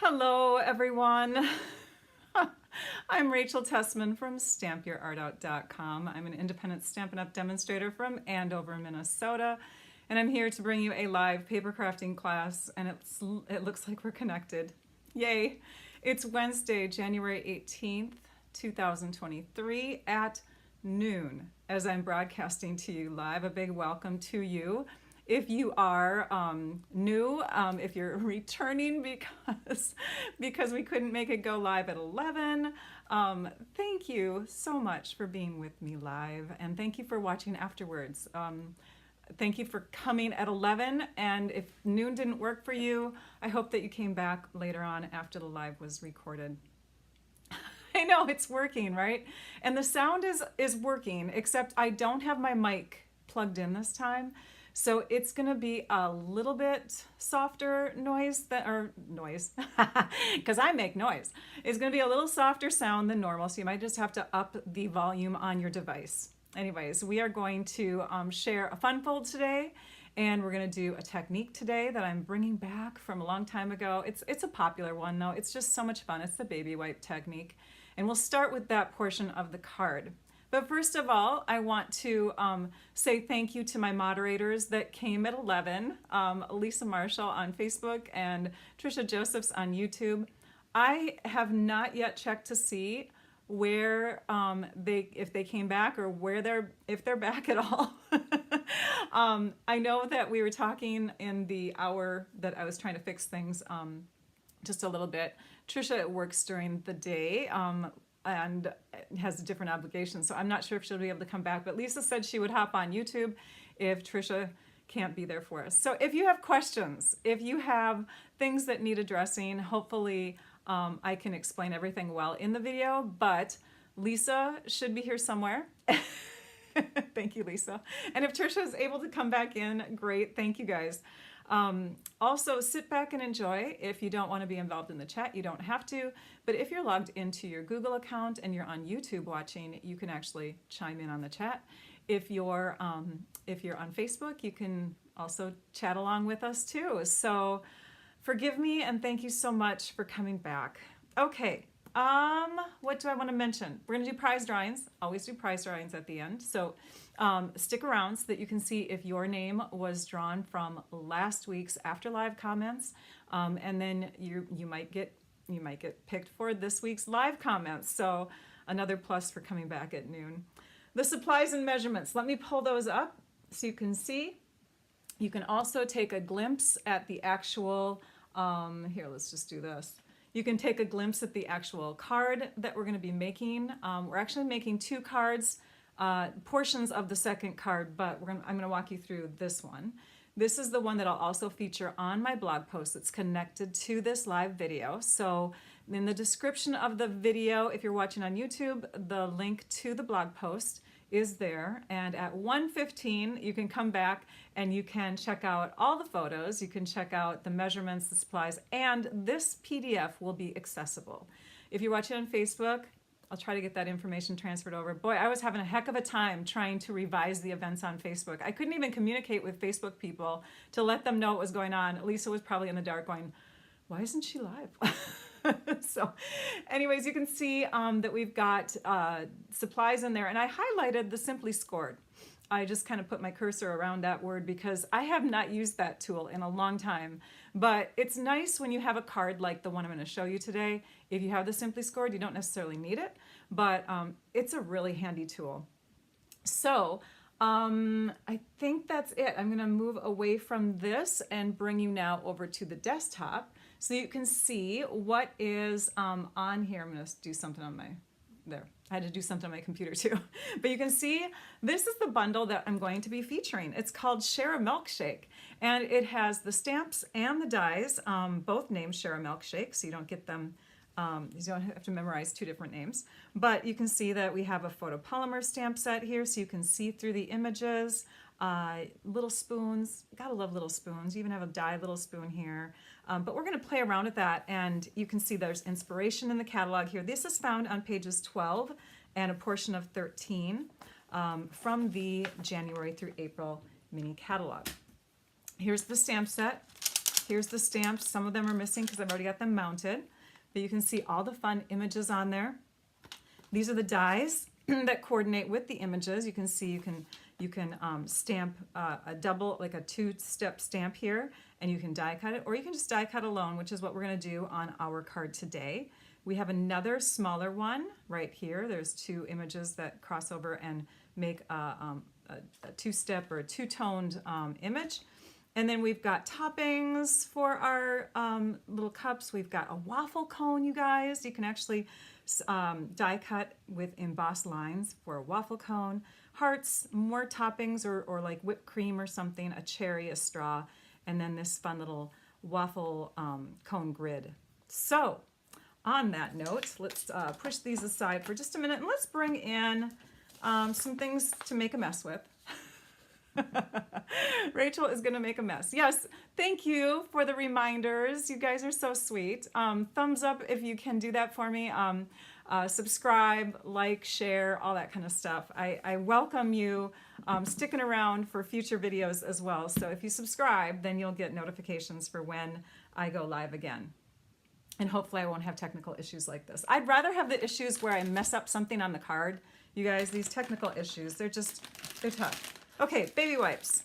Hello, everyone. I'm Rachel Tessman from stampyourartout.com. I'm an independent Stampin' Up! Demonstrator from Andover, Minnesota, and I'm here to bring you a live paper crafting class, and it looks like we're connected. Yay! It's Wednesday, January 18th, 2023 at noon as I'm broadcasting to you live. A big welcome to you. If you are new, if you're returning because we couldn't make it go live at 11, thank you so much for being with me live, and thank you for watching afterwards. Thank you for coming at 11, and if noon didn't work for you, I hope that you came back later on after the live was recorded. I know it's working, right? And the sound is working, except I don't have my mic plugged in this time. So it's gonna be a little bit softer noise, because I make noise. It's gonna be a little softer sound than normal, so you might just have to up the volume on your device. Anyways, we are going to share a fun fold today, and we're gonna do a technique today that I'm bringing back from a long time ago. It's a popular one though, it's just so much fun. It's the baby wipe technique. And we'll start with that portion of the card. But first of all, I want to say thank you to my moderators that came at 11, Lisa Marshall on Facebook and Trisha Josephs on YouTube. I have not yet checked to see where if they came back or if they're back at all. I know that we were talking in the hour that I was trying to fix things just a little bit. Trisha works during the day and has different obligations, so I'm not sure if she'll be able to come back, but Lisa said she would hop on YouTube if Trisha can't be there for us. So if you have questions, if you have things that need addressing, hopefully I can explain everything well in the video, but Lisa should be here somewhere. Thank you, Lisa. And if Trisha is able to come back in, great, thank you guys. Also, sit back and enjoy. If you don't want to be involved in the chat, you don't have to, but if you're logged into your Google account and you're on YouTube watching, you can actually chime in on the chat. If you're on Facebook, you can also chat along with us too. So forgive me and thank you so much for coming back. Okay, what do I want to mention? We're gonna do prize drawings. Always do prize drawings at the end. So stick around so that you can see if your name was drawn from last week's After Live comments, and then you might get picked for this week's live comments. So another plus for coming back at noon. The supplies and measurements. Let me pull those up so you can see. You can also take a glimpse at the actual. Here, let's just do this. You can take a glimpse at the actual card that we're going to be making. We're actually making two cards, portions of the second card, but I'm going to walk you through this one. This is the one that I'll also feature on my blog post that's connected to this live video. So in the description of the video, if you're watching on YouTube, the link to the blog post is there, and at 1:15 you can come back and you can check out all the photos, you can check out the measurements, the supplies, and this PDF will be accessible. If you're watching on Facebook, I'll try to get that information transferred over. Boy, I was having a heck of a time trying to revise the events on Facebook. I couldn't even communicate with Facebook people to let them know what was going on. Lisa was probably in the dark going, why isn't she live? So anyways, you can see that we've got supplies in there, and I highlighted the Simply Scored. I just kind of put my cursor around that word because I have not used that tool in a long time, but it's nice when you have a card like the one I'm going to show you today. If you have the Simply Scored, you don't necessarily need it, but it's a really handy tool. So I think that's it. I'm going to move away from this and bring you now over to the desktop so you can see what is on here. I'm going to do something on there. I had to do something on my computer too. But you can see this is the bundle that I'm going to be featuring. It's called Share a Milkshake, and it has the stamps and the dies, both named Share a Milkshake, so you don't get them, you don't have to memorize two different names. But you can see that we have a photopolymer stamp set here, so you can see through the images. Little spoons, gotta love little spoons. You even have a die little spoon here. But we're gonna play around with that, and you can see there's inspiration in the catalog here. This is found on pages 12 and a portion of 13 from the January through April mini catalog. Here's the stamp set. Here's the stamps. Some of them are missing because I've already got them mounted, but you can see all the fun images on there. These are the dies that coordinate with the images. You can see you can stamp a double, like a two-step stamp here, and you can die cut it, or you can just die cut alone, which is what we're going to do on our card today. We have another smaller one right here. There's two images that cross over and make a two-step or a two-toned image. And then we've got toppings for our little cups. We've got a waffle cone, you guys. You can actually die cut with embossed lines for a waffle cone. Hearts, more toppings or like whipped cream or something, a cherry, a straw, and then this fun little waffle cone grid. So on that note, let's push these aside for just a minute and let's bring in some things to make a mess with. Rachel is going to make a mess. Yes, thank you for the reminders. You guys are so sweet. Thumbs up if you can do that for me. Subscribe, like, share, all that kind of stuff. I welcome you sticking around for future videos as well. So if you subscribe, then you'll get notifications for when I go live again. And hopefully I won't have technical issues like this. I'd rather have the issues where I mess up something on the card. You guys, these technical issues, they're tough. Okay, baby wipes.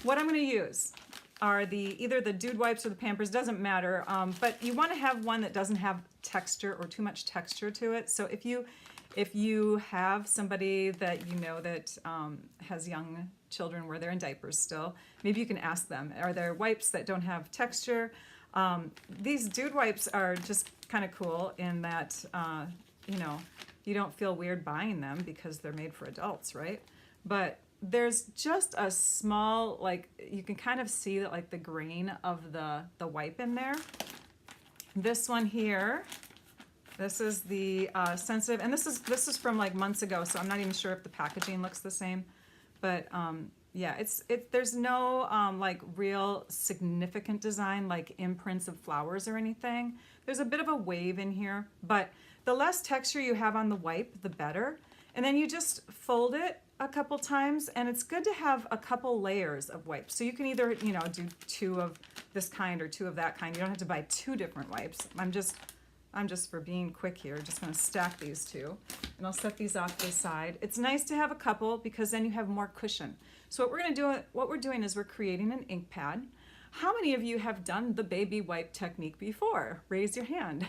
What I'm going to use are either the Dude wipes or the Pampers, doesn't matter, but you want to have one that doesn't have texture or too much texture to it. So if you have somebody that you know that has young children where they're in diapers still, maybe you can ask them, are there wipes that don't have texture? These Dude wipes are just kind of cool in that, you know, you don't feel weird buying them because they're made for adults, right? But there's just a small, like, you can kind of see that, like, the grain of the wipe in there. This one here, this is the sensitive, and this is from like months ago, so I'm not even sure if the packaging looks the same, but yeah, there's no like real significant design like imprints of flowers or anything. There's a bit of a wave in here, but the less texture you have on the wipe, the better. And then you just fold it a couple times, and it's good to have a couple layers of wipes. So you can either, you know, do two of this kind or two of that kind. You don't have to buy two different wipes. I'm just for being quick here, just gonna stack these two, and I'll set these off to the side. It's nice to have a couple because then you have more cushion. So what we're doing is we're creating an ink pad. How many of you have done the baby wipe technique before? Raise your hand.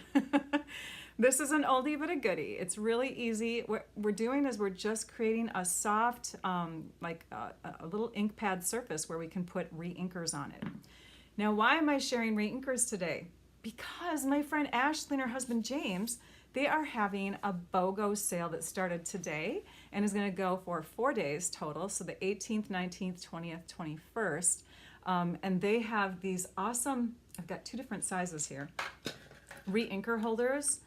This is an oldie but a goodie. It's really easy. What we're doing is we're just creating a soft, like a little ink pad surface where we can put re-inkers on it. Now, why am I sharing re-inkers today? Because my friend Ashley and her husband James, they are having a BOGO sale that started today and is going to go for 4 days total, so the 18th, 19th, 20th, 21st. And they have these awesome, I've got two different sizes here, re-inker holders.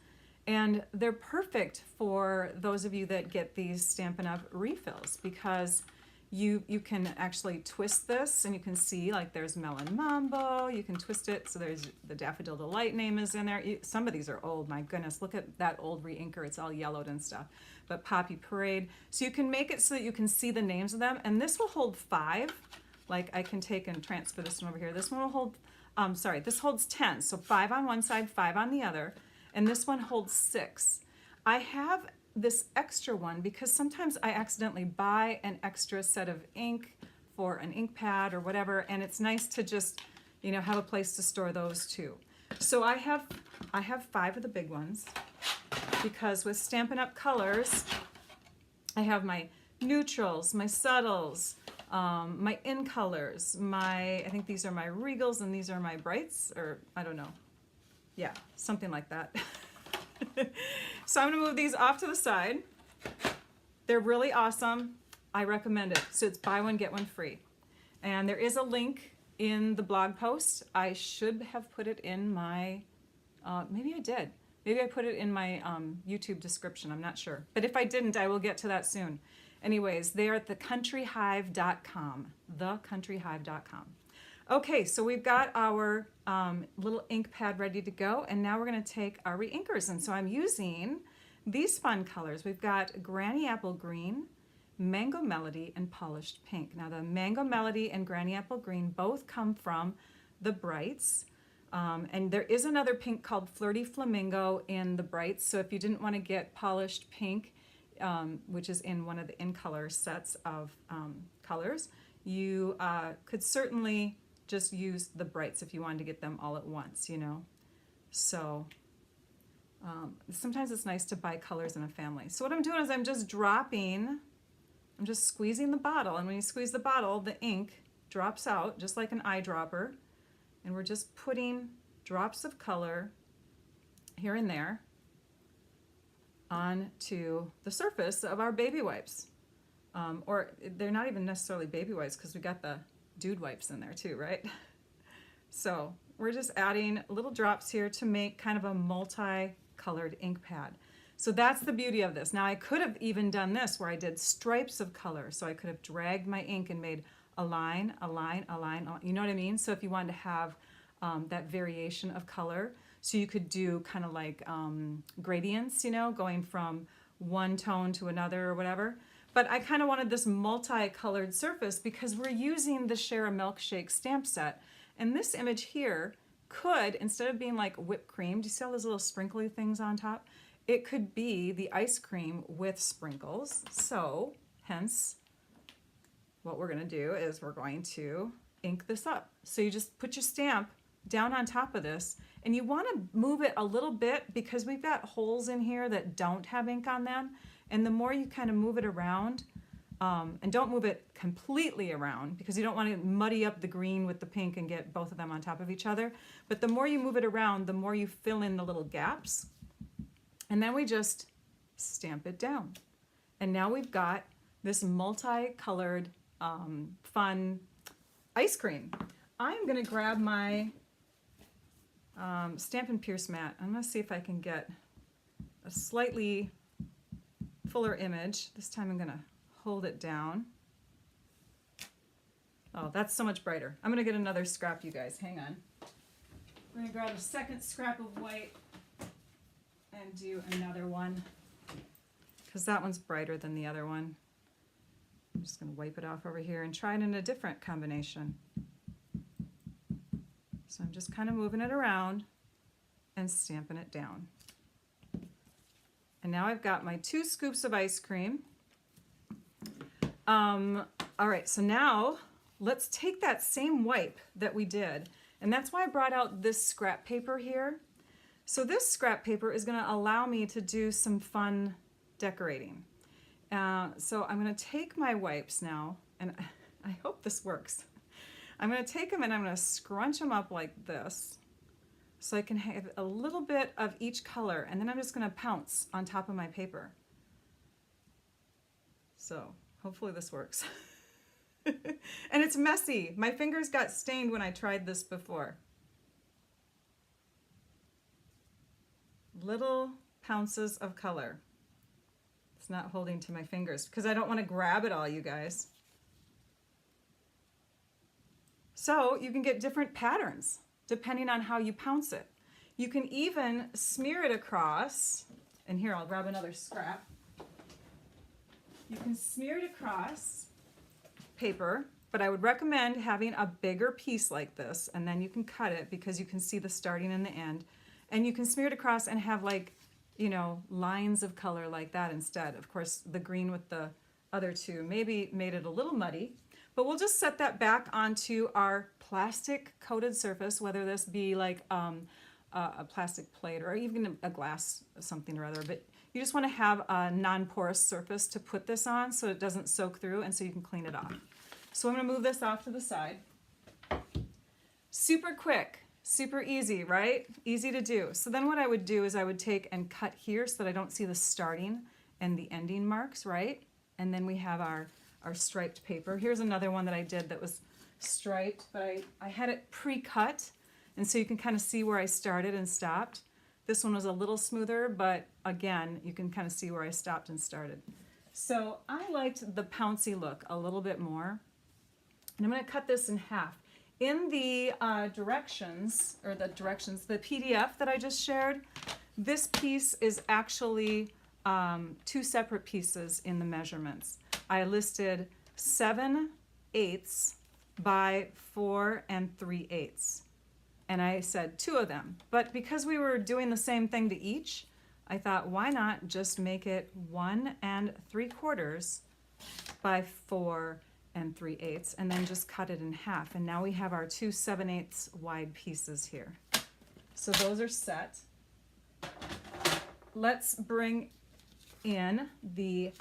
And they're perfect for those of you that get these Stampin' Up! Refills because you can actually twist this and you can see like there's Melon Mambo, you can twist it so there's the Daffodil Delight name is in there. Some of these are old, my goodness, look at that old re-inker, it's all yellowed and stuff. But Poppy Parade, so you can make it so that you can see the names of them, and this will hold 5. Like I can take and transfer this one over here. This one will hold, sorry, this holds 10, so 5 on one side, 5 on the other. And this one holds 6. I have this extra one because sometimes I accidentally buy an extra set of ink for an ink pad or whatever, and it's nice to just, you know, have a place to store those too. So I have 5 of the big ones because with Stampin' Up! Colors, I have my neutrals, my subtles, my in colors, I think these are my regals and these are my brights, or I don't know. Yeah, something like that. So I'm gonna move these off to the side. They're really awesome. I recommend it. So it's buy one, get one free. And there is a link in the blog post. I should have put it in my, maybe I did. Maybe I put it in my YouTube description, I'm not sure. But if I didn't, I will get to that soon. Anyways, they are at thecountryhive.com, thecountryhive.com. Okay, so we've got our little ink pad ready to go, and now we're going to take our re-inkers. And so I'm using these fun colors. We've got Granny Apple Green, Mango Melody, and Polished Pink. Now the Mango Melody and Granny Apple Green both come from the Brights. And there is another pink called Flirty Flamingo in the Brights. So if you didn't want to get polished pink, which is in one of the in color sets of colors, you could certainly just use the Brights if you wanted to get them all at once, you know. So sometimes it's nice to buy colors in a family. So what I'm doing is I'm just squeezing the bottle, and when you squeeze the bottle, the ink drops out just like an eyedropper, and we're just putting drops of color here and there onto the surface of our baby wipes. Or they're not even necessarily baby wipes because we got the dude wipes in there too, right? So we're just adding little drops here to make kind of a multi-colored ink pad. So that's the beauty of this. Now I could have even done this where I did stripes of color. So I could have dragged my ink and made a line, a line, a line, you know what I mean? So if you wanted to have that variation of color, so you could do kind of like gradients, you know, going from one tone to another or whatever. But I kind of wanted this multi-colored surface because we're using the Share a Milkshake stamp set. And this image here could, instead of being like whipped cream, do you see all those little sprinkly things on top? It could be the ice cream with sprinkles. So hence, what we're going to do is we're going to ink this up. So you just put your stamp down on top of this, and you want to move it a little bit because we've got holes in here that don't have ink on them. And the more you kind of move it around, and don't move it completely around because you don't want to muddy up the green with the pink and get both of them on top of each other. But the more you move it around, the more you fill in the little gaps. And then we just stamp it down. And now we've got this multicolored, fun ice cream. I'm going to grab my Stampin' Pierce mat. I'm going to see if I can get a slightly fuller image. This time I'm going to hold it down. Oh, that's so much brighter. I'm going to get another scrap, you guys. Hang on. We're going to grab a second scrap of white and do another one because that one's brighter than the other one. I'm just going to wipe it off over here and try it in a different combination. So I'm just kind of moving it around and stamping it down. And now I've got my 2 scoops of ice cream. All right, so now let's take that same wipe that we did, and that's why I brought out this scrap paper here. So this scrap paper is going to allow me to do some fun decorating. So I'm going to take my wipes now, and I hope this works. I'm going to take them and I'm going to scrunch them up like this so I can have a little bit of each color, and then I'm just going to pounce on top of my paper. So hopefully this works. And it's messy. My fingers got stained when I tried this before. Little pounces of color. It's not holding to my fingers because I don't want to grab it all, you guys. So you can get different patterns depending on how you pounce it. You can even smear it across, and here I'll grab another scrap. You can smear it across paper, but I would recommend having a bigger piece like this, and then you can cut it because you can see the starting and the end. And you can smear it across and have, like, you know, lines of color like that instead. Of course, the green with the other two maybe made it a little muddy, but we'll just set that back onto our plastic coated surface, whether this be like a plastic plate or even a glass something or other. But you just want to have a non-porous surface to put this on so it doesn't soak through and so you can clean it off. So I'm going to move this off to the side. Super quick. Super easy, right? Easy to do. So then what I would do is I would take and cut here so that I don't see the starting and the ending marks, right? And then we have our striped paper. Here's another one that I did that was striped, but I had it pre-cut, and so you can kind of see where I started and stopped. This one was a little smoother, but again, you can kind of see where I stopped and started. So I liked the pouncy look a little bit more, and I'm going to cut this in half. In the directions, the PDF that I just shared, this piece is actually 2 separate pieces in the measurements. I listed 7/8 by 4 3/8. and I said 2 of them. But because we were doing the same thing to each, I thought, why not just make it 1 3/4 by 4 3/8, and then just cut it in half. And now we have our 2 7/8 wide pieces here. So those are set. Let's bring in the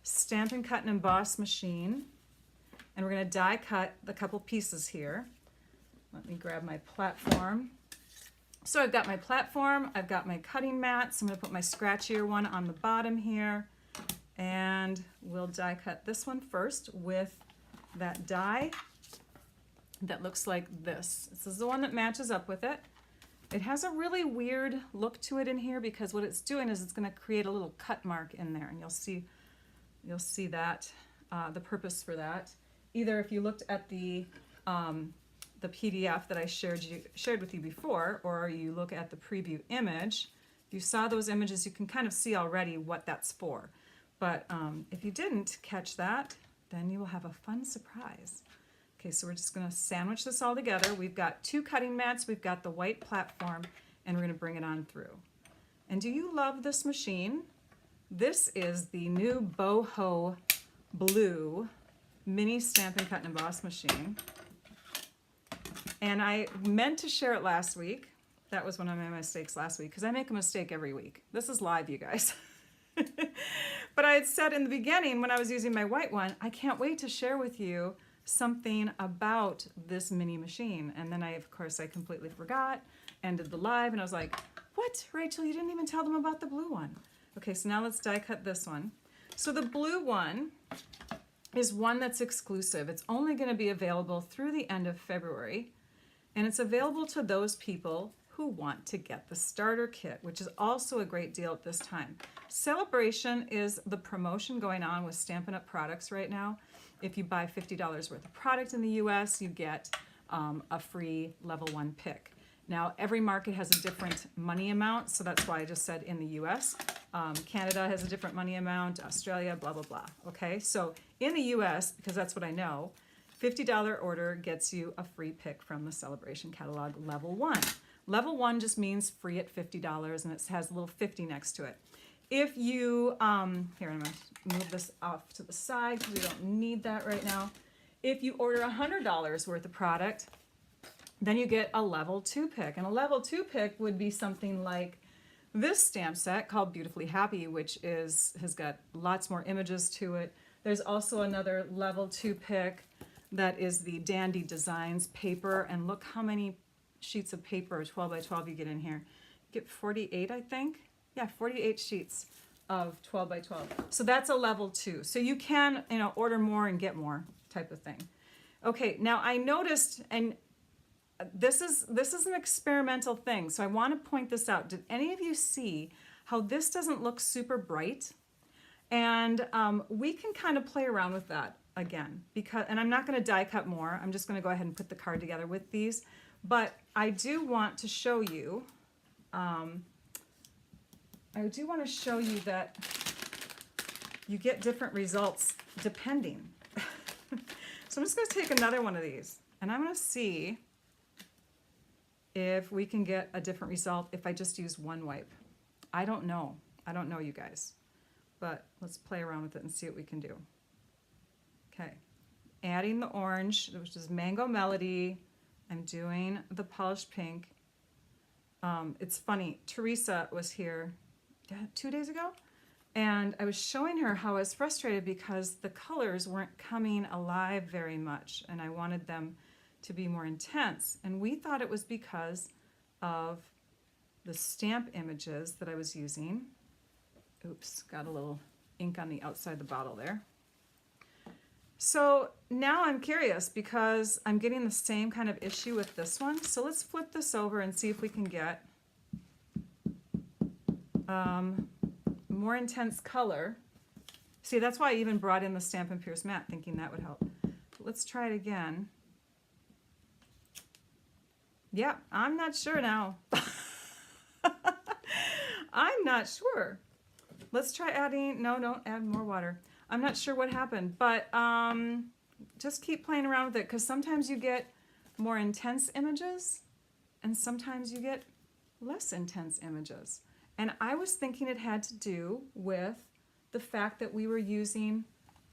Stampin' Cut and Emboss machine, and we're going to die cut the couple pieces here. Let me grab my platform. So I've got my platform, I've got my cutting mats. I'm going to put my scratchier one on the bottom here, and we'll die cut this one first with that die that looks like this. This is the one that matches up with it. It has a really weird look to it in here because what it's doing is it's going to create a little cut mark in there, and you'll see that the purpose for that. Either if you looked at the PDF that I shared with you before, or you look at the preview image, if you saw those images, you can kind of see already what that's for. But if you didn't catch that, then you will have a fun surprise. Okay, so we're just going to sandwich this all together. We've got 2 cutting mats, we've got the white platform, and we're going to bring it on through. And do you love this machine? This is the new Boho Blue mini Stampin' Cut and Emboss machine. And I meant to share it last week. That was one of my mistakes last week, because I make a mistake every week. This is live, you guys. But I had said in the beginning when I was using my white one, I can't wait to share with you something about this mini machine. And then of course, I completely forgot, ended the live, and I was like, what, Rachel, you didn't even tell them about the blue one. Okay, so now let's die cut this one. So the blue one is one that's exclusive. It's only going to be available through the end of February, and it's available to those people who want to get the starter kit, which is also a great deal at this time. Celebration is the promotion going on with Stampin' Up! Products right now. If you buy $50 worth of product in the US, you get a free level 1 pick. Now, every market has a different money amount, so that's why I just said in the US. Canada has a different money amount, Australia, blah, blah, blah. Okay, so in the US, because that's what I know, $50 order gets you a free pick from the Celebration Catalog Level 1. Level 1 just means free at $50, and it has a little 50 next to it. If you, here, I'm going to move this off to the side because we don't need that right now. If you order $100 worth of product, then you get a level 2 pick. And a level 2 pick would be something like this stamp set called Beautifully Happy, which has got lots more images to it. There's also another level 2 pick that is the Dandy Designs paper. And look how many sheets of paper, 12 by 12, you get in here. You get 48, I think. Yeah, 48 sheets of 12 by 12. So that's a level 2. So you can, order more and get more type of thing. Okay, now I noticed, and this is an experimental thing, so I want to point this out. Did any of you see how this doesn't look super bright? And we can kind of play around with that again, and I'm not going to die cut more. I'm just going to go ahead and put the card together with these. But I do want to show you, that you get different results depending. So I'm just going to take another one of these, and I'm going to see if we can get a different result if I just use one wipe. I don't know, you guys, but let's play around with it and see what we can do. Okay, adding the orange, which is Mango Melody. I'm doing the polished pink. It's funny, Teresa was here 2 days ago, and I was showing her how I was frustrated because the colors weren't coming alive very much, and I wanted them to be more intense. And we thought it was because of the stamp images that I was using. Oops, got a little ink on the outside of the bottle there. So now I'm curious because I'm getting the same kind of issue with this one. So let's flip this over and see if we can get more intense color. See, that's why I even brought in the Stampin' Pierce mat, thinking that would help. But let's try it again. Yeah, I'm not sure now. I'm not sure. Let's try adding, no, don't add more water. I'm not sure what happened, but just keep playing around with it because sometimes you get more intense images and sometimes you get less intense images. And I was thinking it had to do with the fact that we were using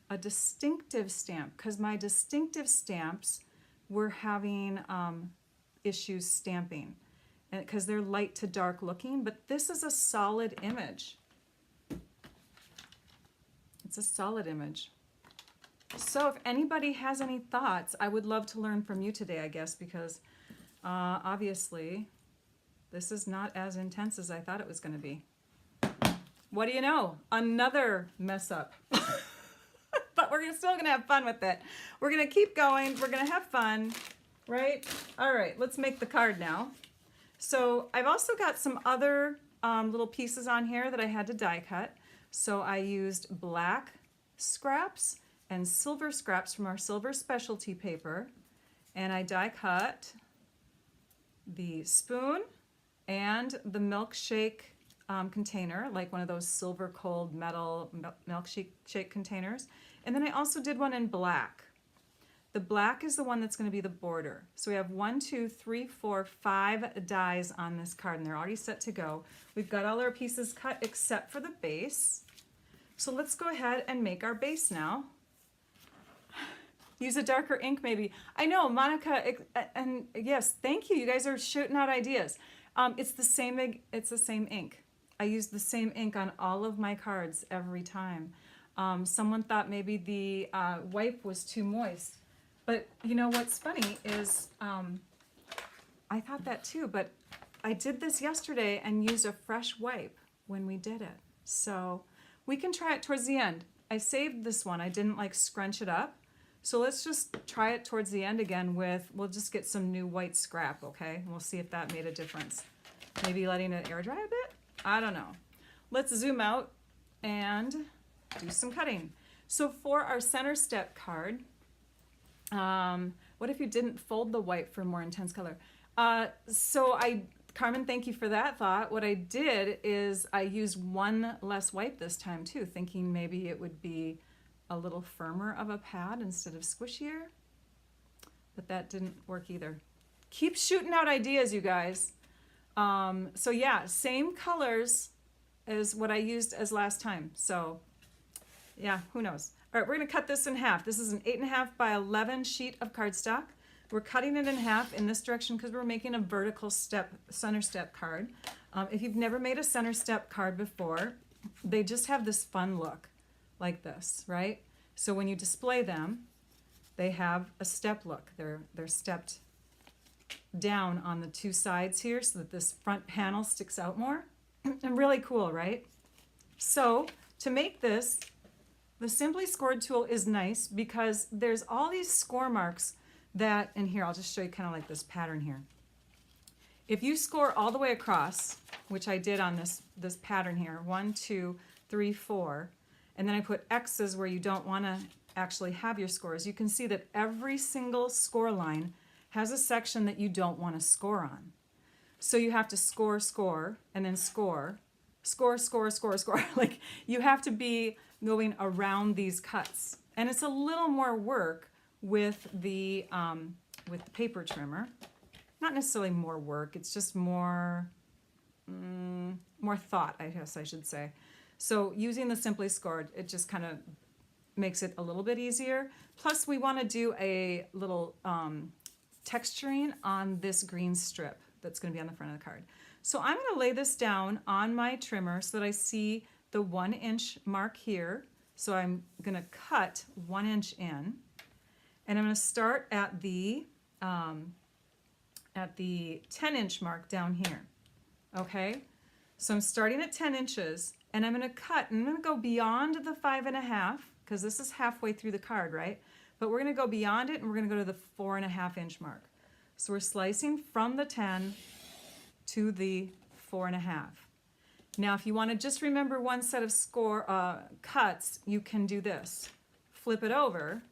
a distinctive stamp, because my distinctive stamps were having issues stamping, and because they're light to dark looking, but this is a solid image. It's a solid image. So if anybody has any thoughts, I would love to learn from you today, I guess, because obviously this is not as intense as I thought it was going to be. What do you know? Another mess up. But we're still going to have fun with it. We're going to keep going. We're going to have fun, right? All right, let's make the card now. So I've also got some other little pieces on here that I had to die cut. So I used black scraps and silver scraps from our silver specialty paper, and I die cut the spoon and the milkshake container, like one of those silver cold metal milkshake containers. And then I also did one in black. The black is the one that's going to be the border. So we have 1, 2, 3, 4, 5 dies on this card, and they're already set to go. We've got all our pieces cut except for the base. So let's go ahead and make our base now. Use a darker ink maybe. I know, Monica, and yes, thank you. You guys are shooting out ideas. It's the same ink. I use the same ink on all of my cards every time. Someone thought maybe the wipe was too moist. But you know what's funny is I thought that too, but I did this yesterday and used a fresh wipe when we did it. So we can try it towards the end. I saved this one. I didn't like scrunch it up. So let's just try it towards the end again with, we'll just get some new white scrap, okay? And we'll see if that made a difference. Maybe letting it air dry a bit? I don't know. Let's zoom out and do some cutting. So for our center step card, what if you didn't fold the white for more intense color? Carmen, thank you for that thought. What I did is I used one less wipe this time too, thinking maybe it would be a little firmer of a pad instead of squishier, but that didn't work either. Keep shooting out ideas, you guys. So yeah, same colors as what I used as last time. So yeah, who knows? All right, we're gonna cut this in half. This is an 8.5 by 11 sheet of cardstock. We're cutting it in half in this direction because we're making a vertical center step card. If you've never made a center step card before, they just have this fun look like this, right? So when you display them, they have a step look. They're stepped down on the two sides here so that this front panel sticks out more. And really cool, right? So to make this, the Simply Scored tool is nice because there's all these score marks that, and here, I'll just show you kind of like this pattern here. If you score all the way across, which I did on this pattern here, 1, 2, 3, 4, and then I put X's where you don't want to actually have your scores, you can see that every single score line has a section that you don't want to score on. So you have to score, score, and then score, score, score, score, score. Like you have to be going around these cuts. And it's a little more work with the paper trimmer. Not necessarily more work, it's just more thought, I guess I should say. So using the Simply Scored, it just kind of makes it a little bit easier. Plus we want to do a little texturing on this green strip that's going to be on the front of the card. So I'm going to lay this down on my trimmer so that I see the 1 inch mark here. So I'm going to cut 1 inch in, and I'm going to start at the 10 inch mark down here. Okay, so I'm starting at 10 inches, and I'm going to cut, and I'm going to go beyond the 5.5 because this is halfway through the card, right? But we're going to go beyond it, and we're going to go to the 4.5 inch mark. So we're slicing from the 10 to the 4.5. Now, if you want to just remember one set of cuts, you can do this. Flip it over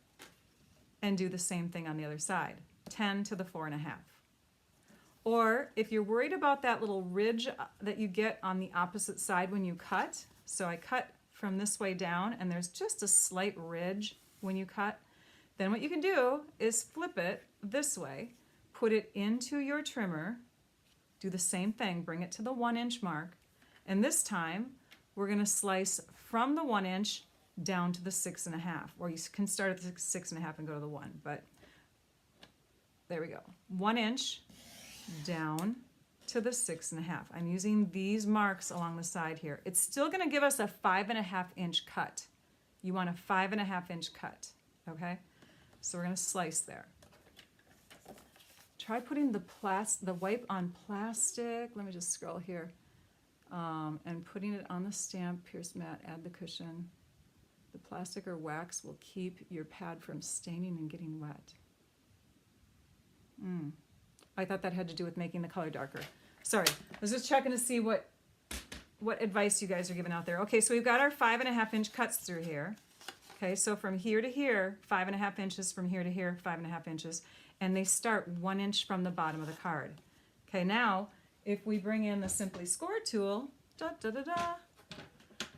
and do the same thing on the other side, 10 to the 4.5. Or if you're worried about that little ridge that you get on the opposite side when you cut, so I cut from this way down and there's just a slight ridge when you cut, then what you can do is flip it this way, put it into your trimmer, do the same thing, bring it to the 1 inch mark, and this time we're going to slice from the 1 inch down to the 6.5, or you can start at the 6.5 and go to the 1, but there we go. 1 inch down to the 6.5. I'm using these marks along the side here. It's still going to give us a 5.5 inch cut. You want a 5.5 inch cut, okay? So we're going to slice there. Try putting the wipe on plastic. Let me just scroll here. And putting it on the stamp pierce mat, add the cushion. The plastic or wax will keep your pad from staining and getting wet. I thought that had to do with making the color darker. Sorry, I was just checking to see what advice you guys are giving out there. Okay, so we've got our 5.5 inch cuts through here. Okay, so from here to here, 5.5 inches, from here to here, 5.5 inches, and they start 1 inch from the bottom of the card. Okay, now, if we bring in the Simply Score tool,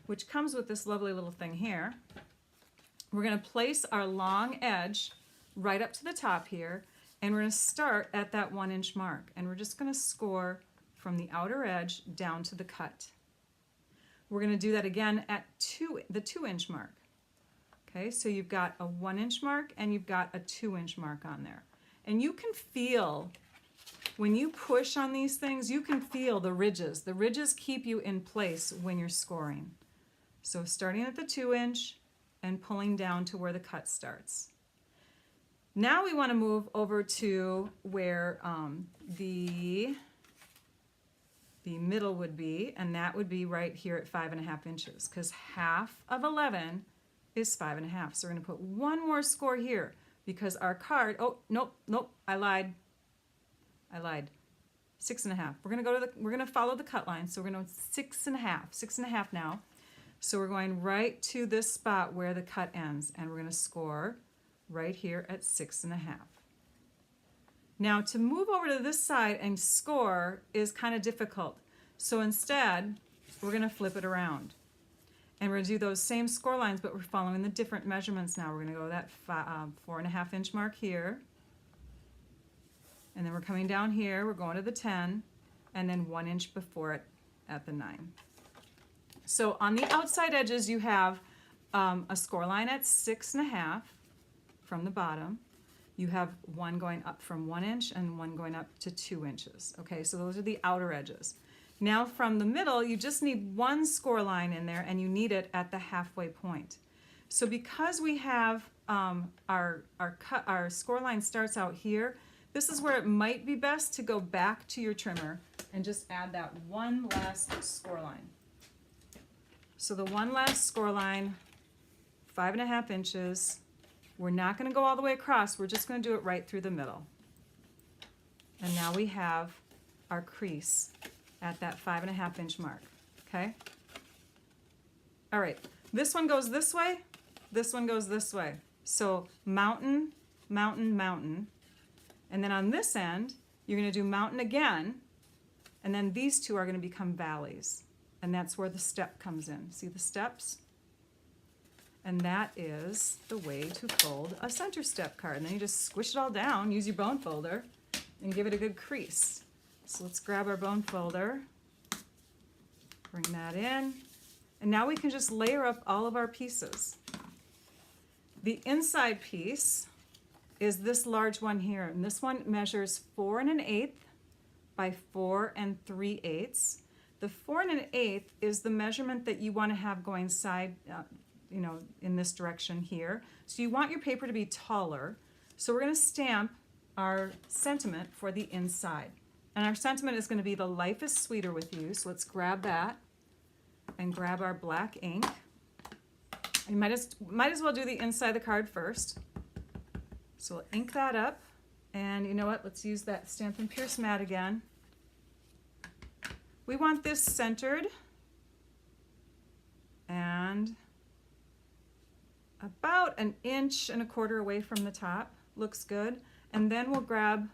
which comes with this lovely little thing here, we're going to place our long edge right up to the top here, and we're going to start at that 1 inch mark, and we're just going to score from the outer edge down to the cut. We're going to do that again at the 2 inch mark. Okay, so you've got a 1 inch mark and you've got a 2 inch mark on there. And you can feel, when you push on these things, you can feel the ridges. The ridges keep you in place when you're scoring. So starting at the 2 inch and pulling down to where the cut starts. Now we want to move over to where the middle would be, and that would be right here at 5.5 inches, because half of 11 is 5.5. So we're going to put one more score here, because our card, oh, nope, I lied. 6.5. We're going to follow the cut line, so we're going to 6.5 now. So we're going right to this spot where the cut ends, and we're going to score right here at 6.5. Now to move over to this side and score is kind of difficult. So instead, we're going to flip it around. And we're going to do those same score lines, but we're following the different measurements now. We're going to go to that 4.5 inch mark here. And then we're coming down here, we're going to the 10, and then 1 inch before it at the 9. So on the outside edges, you have a score line at 6.5 from the bottom. You have one going up from 1 inch and one going up to 2 inches. Okay, so those are the outer edges. Now from the middle, you just need one score line in there, and you need it at the halfway point. So because we have our score line starts out here, this is where it might be best to go back to your trimmer and just add that one last score line. So the one last score line, 5.5 inches. We're not going to go all the way across, we're just going to do it right through the middle. And now we have our crease at that 5.5 inch mark, okay? All right, this one goes this way, this one goes this way. So mountain, mountain, mountain. And then on this end, you're going to do mountain again, and then these two are going to become valleys. And that's where the step comes in. See the steps? And that is the way to fold a center step card. And then you just squish it all down, use your bone folder, and give it a good crease. So let's grab our bone folder, bring that in, and now we can just layer up all of our pieces. The inside piece is this large one here, and this one measures 4 1/8 by 4 3/8. The 4 1/8 is the measurement that you want to have going side, in this direction here. So you want your paper to be taller. So we're going to stamp our sentiment for the inside. And our sentiment is going to be the life is sweeter with you. So let's grab that and grab our black ink. You might as well do the inside of the card first. So we'll ink that up. And you know what? Let's use that Stampin' Pierce mat again. We want this centered and about 1.25 inches away from the top. Looks good. And then we'll grab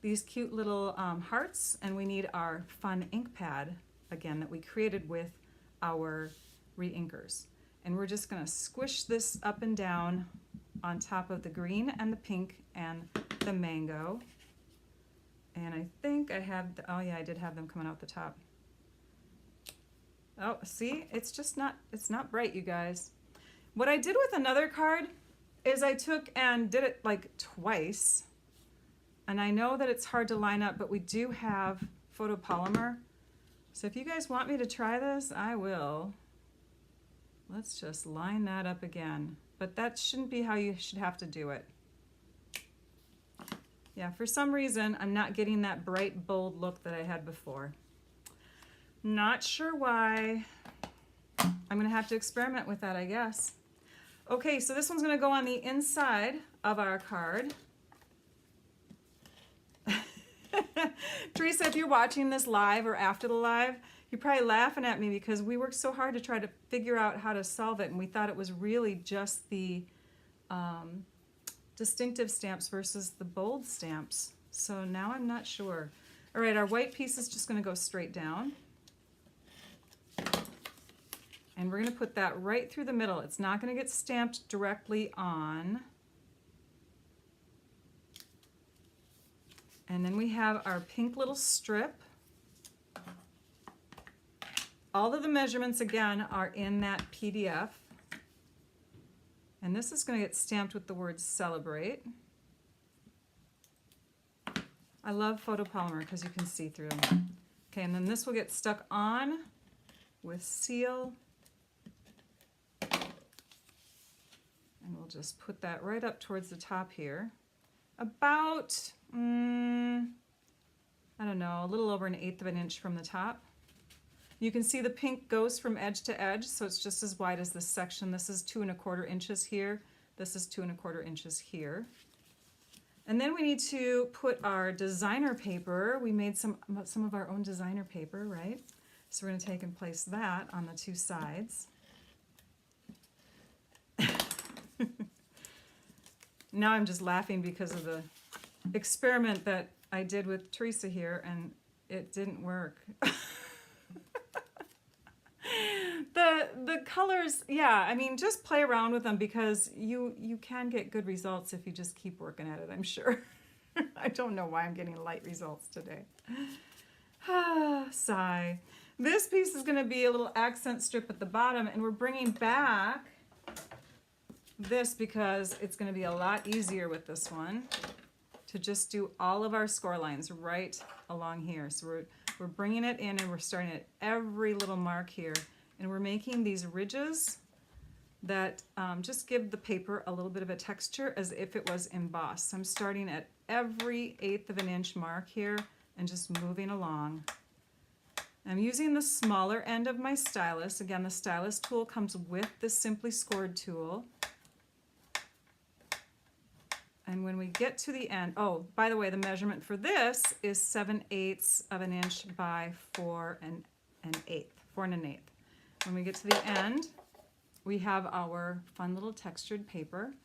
these cute little hearts, and we need our fun ink pad again that we created with our re-inkers. And we're just going to squish this up and down on top of the green and the pink and the mango. And I think I have, oh yeah, I did have them coming out the top. Oh, see, it's just not, it's not bright, you guys. What I did with another card is I took and did it like twice. And I know that it's hard to line up, but we do have photopolymer. So if you guys want me to try this, I will. Let's just line that up again. But that shouldn't be how you should have to do it. Yeah, for some reason, I'm not getting that bright, bold look that I had before. Not sure why. I'm gonna have to experiment with that, I guess. Okay, so this one's gonna go on the inside of our card. Teresa, if you're watching this live or after the live, you're probably laughing at me because we worked so hard to try to figure out how to solve it, and we thought it was really just the distinctive stamps versus the bold stamps. So now I'm not sure. All right, our white piece is just going to go straight down. And we're going to put that right through the middle. It's not going to get stamped directly on. And then we have our pink little strip. All of the measurements, again, are in that PDF. And this is going to get stamped with the word celebrate. I love photopolymer because you can see through. Okay, and then this will get stuck on with seal. And we'll just put that right up towards the top here. About, I don't know, a little over 1/8 of an inch from the top. You can see the pink goes from edge to edge, so it's just as wide as this section. This is 2 1/4 inches here. This is 2 1/4 inches here. And then we need to put our designer paper. We made some of our own designer paper, right? So we're going to take and place that on the two sides. Now I'm just laughing because of the experiment that I did with Teresa here, and it didn't work. The colors, yeah, I mean, just play around with them because you can get good results if you just keep working at it, I'm sure. I don't know why I'm getting light results today. Sigh. This piece is going to be a little accent strip at the bottom, and we're bringing back this because it's going to be a lot easier with this one to just do all of our score lines right along here. So we're bringing it in, and we're starting at every little mark here, and we're making these ridges that just give the paper a little bit of a texture as if it was embossed. So I'm starting at every 1/8 of an inch mark here and just moving along. I'm using the smaller end of my stylus. Again, the stylus tool comes with the Simply Scored tool. And when we get to the end, oh, by the way, the measurement for this is 7/8 of an inch by 4 1/8. When we get to the end, we have our fun little textured paper.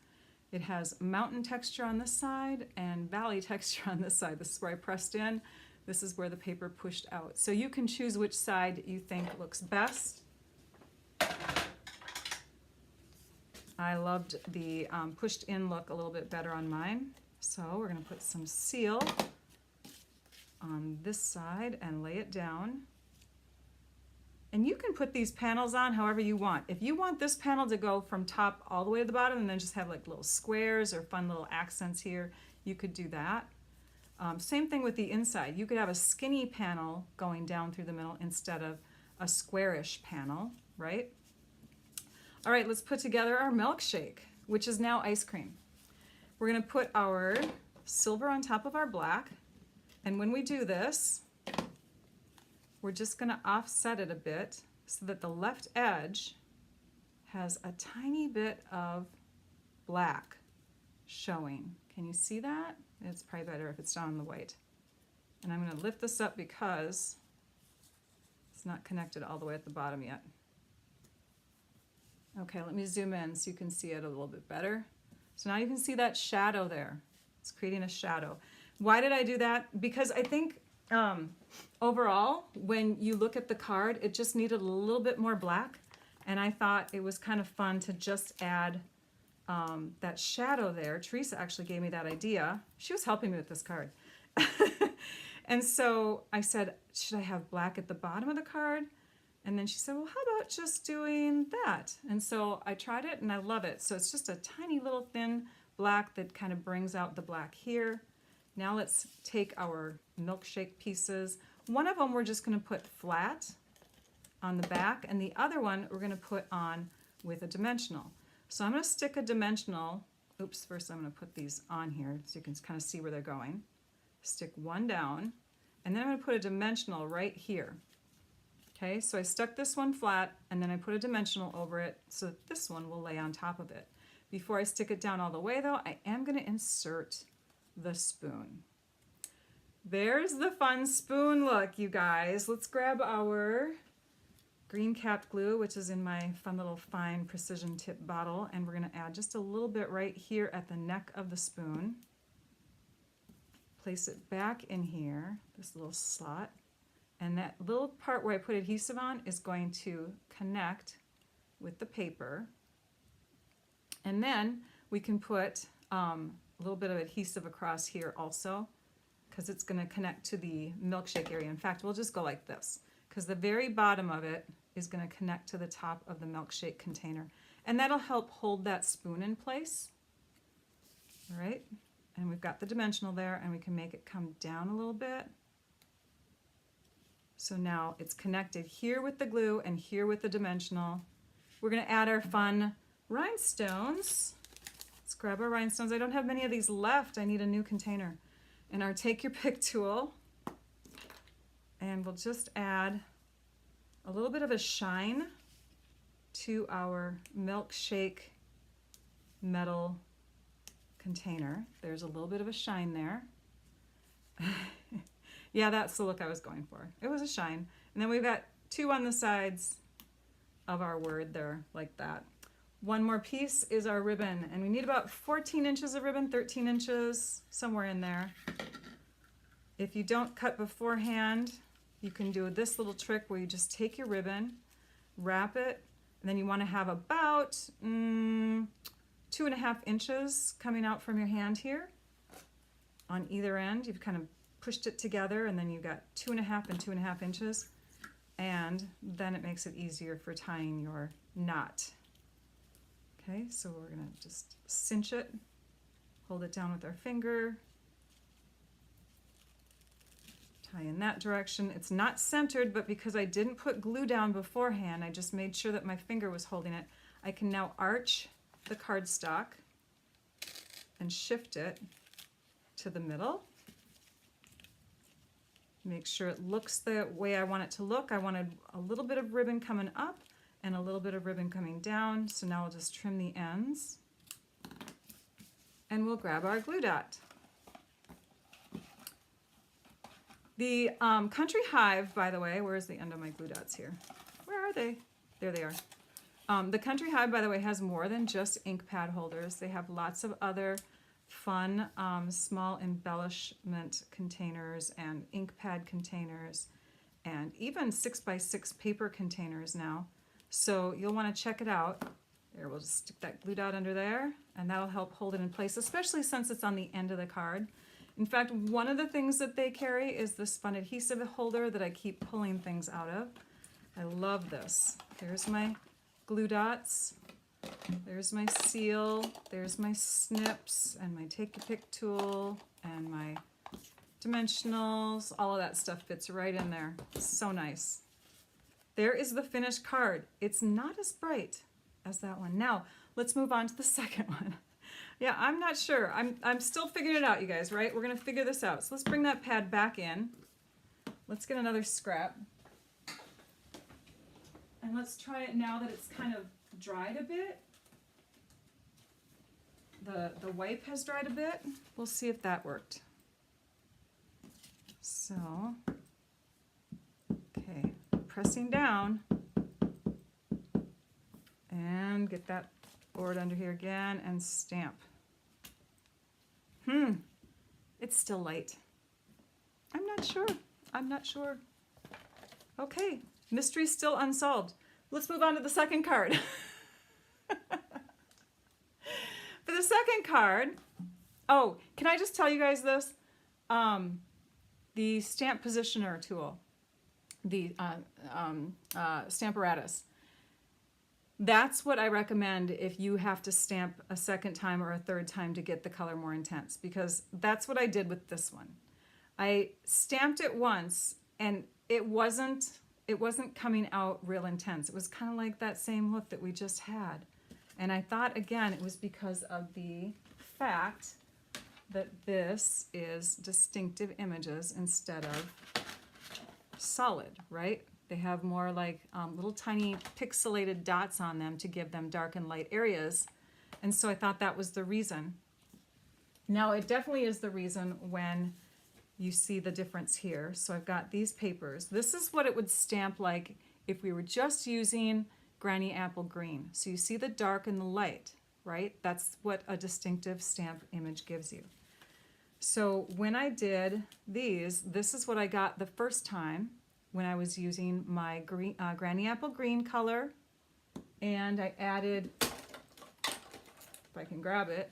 It has mountain texture on this side and valley texture on this side. This is where I pressed in. This is where the paper pushed out. So you can choose which side you think looks best. I loved the pushed in look a little bit better on mine. So we're going to put some seal on this side and lay it down. And you can put these panels on however you want. If you want this panel to go from top all the way to the bottom and then just have like little squares or fun little accents here, you could do that. Same thing with the inside. You could have a skinny panel going down through the middle instead of a squarish panel, right? All right, let's put together our milkshake, which is now ice cream. We're going to put our silver on top of our black, and when we do this, we're just going to offset it a bit so that the left edge has a tiny bit of black showing. Can you see that? It's probably better if it's down on the white. And I'm going to lift this up because it's not connected all the way at the bottom yet. Okay, let me zoom in so you can see it a little bit better. So now you can see that shadow there. It's creating a shadow. Why did I do that? Because I think overall, when you look at the card, it just needed a little bit more black. And I thought it was kind of fun to just add that shadow there. Teresa actually gave me that idea. She was helping me with this card. And so I said, should I have black at the bottom of the card? And then she said, well, how about just doing that? And so I tried it and I love it. So it's just a tiny little thin black that kind of brings out the black here. Now let's take our milkshake pieces. One of them we're just going to put flat on the back, and the other one we're going to put on with a dimensional. So I'm going to stick a dimensional. Oops, first I'm going to put these on here so you can kind of see where they're going. Stick one down, and then I'm going to put a dimensional right here. Okay, so I stuck this one flat, and then I put a dimensional over it so that this one will lay on top of it. Before I stick it down all the way though, I am going to insert the spoon. There's the fun spoon look, you guys. Let's grab our green capped glue, which is in my fun little fine precision tip bottle, and we're going to add just a little bit right here at the neck of the spoon. Place it back in here, this little slot, and that little part where I put adhesive on is going to connect with the paper. And then we can put a little bit of adhesive across here also, because it's going to connect to the milkshake area. In fact, we'll just go like this, because the very bottom of it is going to connect to the top of the milkshake container. And that'll help hold that spoon in place. All right, and we've got the dimensional there, and we can make it come down a little bit. So now it's connected here with the glue and here with the dimensional. We're going to add our fun rhinestones. Let's grab our rhinestones. I don't have many of these left. I need a new container. And our take your pick tool. And we'll just add a little bit of a shine to our milkshake metal container. There's a little bit of a shine there. Yeah, that's the look I was going for. It was a shine. And then we've got two on the sides of our word there, like that. One more piece is our ribbon, and we need about 14 inches of ribbon, 13 inches, somewhere in there. If you don't cut beforehand, you can do this little trick where you just take your ribbon, wrap it, and then you want to have about 2.5 inches coming out from your hand here. On either end, you've kind of pushed it together, and then you've got 2.5 and 2.5 inches, and then it makes it easier for tying your knot. Okay, so we're going to just cinch it, hold it down with our finger, tie in that direction. It's not centered, but because I didn't put glue down beforehand, I just made sure that my finger was holding it. I can now arch the cardstock and shift it to the middle. Make sure it looks the way I want it to look. I wanted a little bit of ribbon coming up and a little bit of ribbon coming down. So now we'll just trim the ends and we'll grab our glue dot. The Country Hive, by the way, where's the end of my glue dots here? Where are they? There they are. The Country Hive, by the way, has more than just ink pad holders. They have lots of other fun small embellishment containers and ink pad containers and even 6x6 paper containers now. So you'll want to check it out. There, we'll just stick that glue dot under there, and that'll help hold it in place, especially since it's on the end of the card. In fact, one of the things that they carry is this fun adhesive holder that I keep pulling things out of. I love this. There's my glue dots. There's my seal. There's my snips and my take your pick tool and my dimensionals. All of that stuff fits right in there. It's so nice. There is the finished card. It's not as bright as that one. Now, let's move on to the second one. Yeah, I'm not sure. I'm still figuring it out, you guys, right? We're going to figure this out. So let's bring that pad back in. Let's get another scrap. And let's try it now that it's kind of dried a bit. The wipe has dried a bit. We'll see if that worked. So, okay, pressing down and get that board under here again and stamp. It's still light. I'm not sure. I'm not sure. Okay, mystery still unsolved. Let's move on to the second card. For the second card, oh, can I just tell you guys this? the stamp positioner tool, the Stamparatus. That's what I recommend if you have to stamp a second time or a third time to get the color more intense, because that's what I did with this one. I stamped it once and it wasn't coming out real intense. It was kind of like that same look that we just had. And I thought, again, it was because of the fact that this is distinctive images instead of solid, right? They have more like little tiny pixelated dots on them to give them dark and light areas. And so I thought that was the reason. Now it definitely is the reason when you see the difference here. So I've got these papers. This is what it would stamp like if we were just using Granny Apple Green. So you see the dark and the light, right? That's what a distinctive stamp image gives you. So when I did these, this is what I got the first time when I was using my green, Granny Apple Green color, and I added, if I can grab it,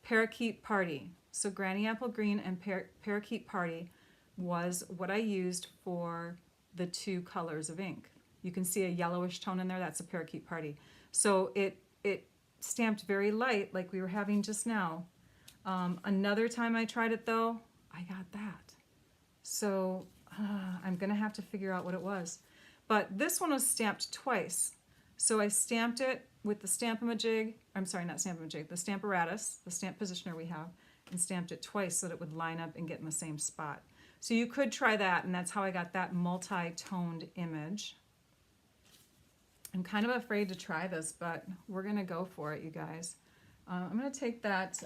Parakeet Party. So Granny Apple Green and Parakeet Party was what I used for the two colors of ink. You can see a yellowish tone in there, that's a Parakeet Party. So it stamped very light like we were having just now. Another time I tried it though, I got that. So I'm gonna have to figure out what it was. But this one was stamped twice. So I stamped it with the Stamp-a-ma-jig, I'm sorry, not Stamp-a-ma-jig, the Stamparatus, the stamp positioner we have, and stamped it twice so that it would line up and get in the same spot. So you could try that, and that's how I got that multi-toned image. I'm kind of afraid to try this, but we're gonna go for it, you guys. I'm gonna take that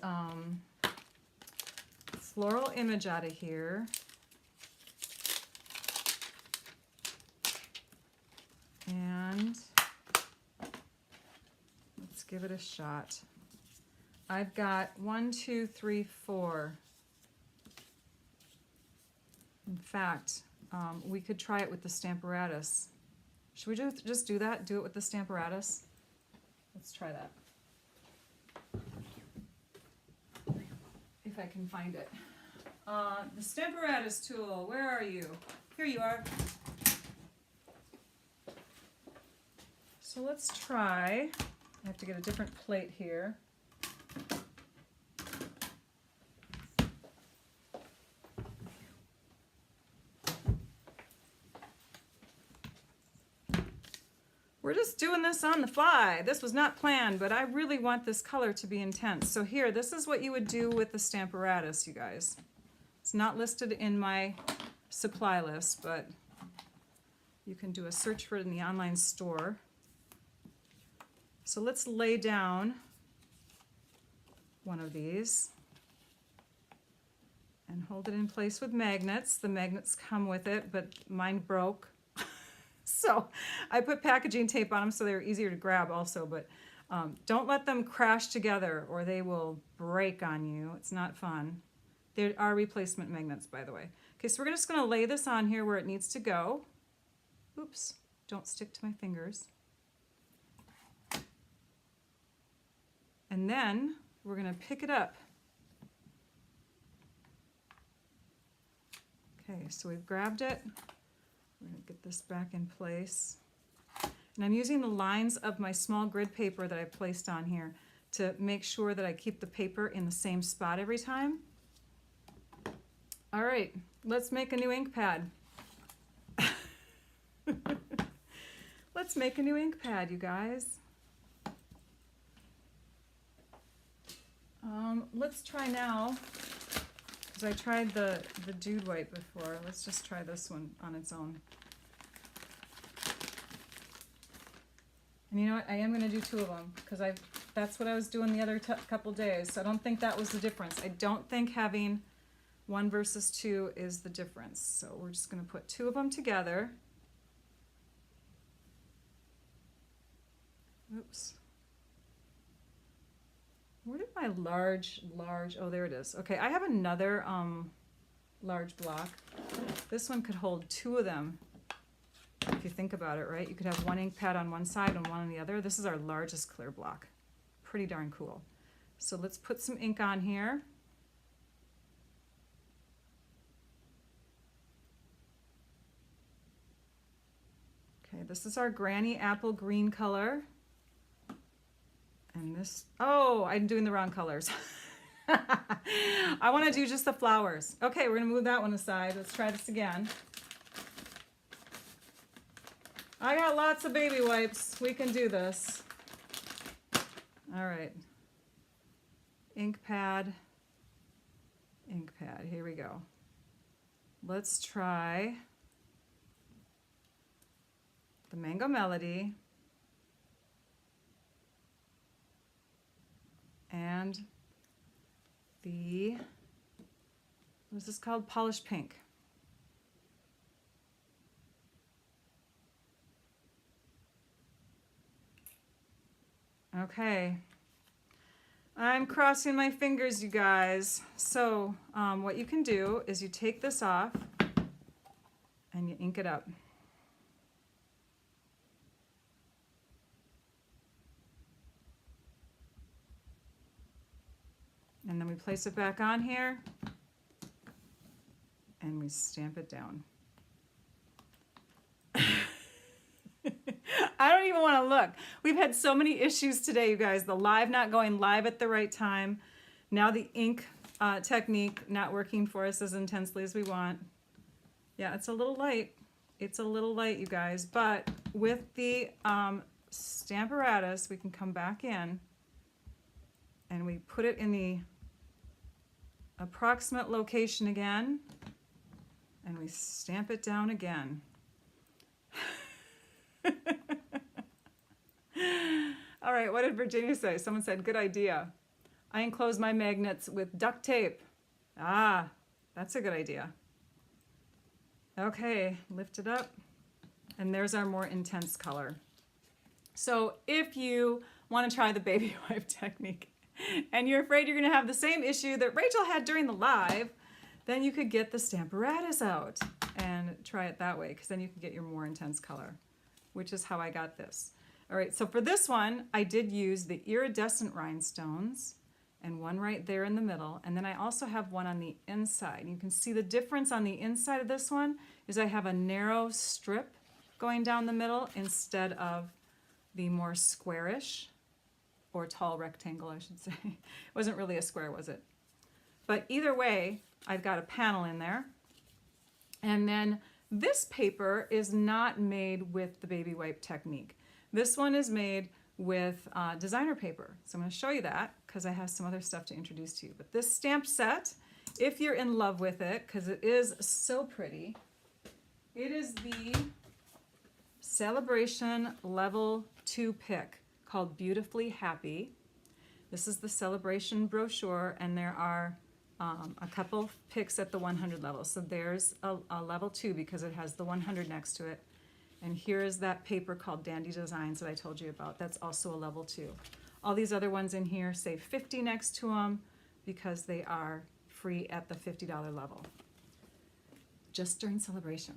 floral image out of here. And let's give it a shot. I've got 1, 2, 3, 4. In fact, we could try it with the Stamparatus. Should we just do that? Do it with the Stamparatus? Let's try that. If I can find it. The Stamparatus tool, where are you? Here you are. So let's try, I have to get a different plate here. We're just doing this on the fly. This was not planned, but I really want this color to be intense. So here, this is what you would do with the Stamparatus, you guys. It's not listed in my supply list, but you can do a search for it in the online store. So let's lay down one of these and hold it in place with magnets. The magnets come with it, but mine broke. So I put packaging tape on them so they're easier to grab also, but don't let them crash together or they will break on you. It's not fun. There are replacement magnets, by the way. Okay, so we're just gonna lay this on here where it needs to go. Oops, don't stick to my fingers. And then we're going to pick it up. Okay, so we've grabbed it. We're going to get this back in place. And I'm using the lines of my small grid paper that I placed on here to make sure that I keep the paper in the same spot every time. All right, let's make a new ink pad. Let's make a new ink pad, you guys. Let's try now, because I tried the Dude White before. Let's just try this one on its own. And you know what? I am going to do two of them, because that's what I was doing the other couple days. So I don't think that was the difference. I don't think having 1 versus 2 is the difference. So we're just going to put 2 of them together. Oops. Where did my large, oh, there it is. Okay, I have another large block. This one could hold 2 of them, if you think about it, right? You could have 1 ink pad on one side and 1 on the other. This is our largest clear block. Pretty darn cool. So let's put some ink on here. Okay, this is our Granny Apple green color. And this, oh, I'm doing the wrong colors. I want to do just the flowers. Okay, we're going to move that one aside. Let's try this again. I got lots of baby wipes. We can do this. All right. Ink pad. Ink pad. Here we go. Let's try the Mango Melody and the, what is this called? Polished Pink. Okay. I'm crossing my fingers, you guys. So what you can do is you take this off and you ink it up. And then we place it back on here and we stamp it down. I don't even want to look. We've had so many issues today, you guys. The live not going live at the right time. Now the ink technique not working for us as intensely as we want. Yeah, it's a little light. It's a little light, you guys. But with the Stamparatus, we can come back in and we put it in the approximate location again and we stamp it down again. All right, what did Virginia say? Someone said, good idea. I enclose my magnets with duct tape. Ah, that's a good idea. Okay, lift it up. And there's our more intense color. So if you want to try the baby wipe technique and you're afraid you're going to have the same issue that Rachel had during the live, then you could get the Stamparatus out and try it that way, because then you can get your more intense color, which is how I got this. All right, so for this one, I did use the iridescent rhinestones and one right there in the middle. And then I also have one on the inside. You can see the difference on the inside of this one is I have a narrow strip going down the middle instead of the more squarish or tall rectangle, I should say. It wasn't really a square, was it? But either way, I've got a panel in there. And then this paper is not made with the baby wipe technique. This one is made with designer paper. So I'm going to show you that because I have some other stuff to introduce to you. But this stamp set, if you're in love with it, because it is so pretty, it is the Celebration Level 2 pick called Beautifully Happy. This is the Celebration brochure, and there are a couple picks at the 100 level. So there's a level 2 because it has the 100 next to it. And here is that paper called Dandy Designs that I told you about. That's also a level 2. All these other ones in here say 50 next to them because they are free at the $50 level. Just during celebration.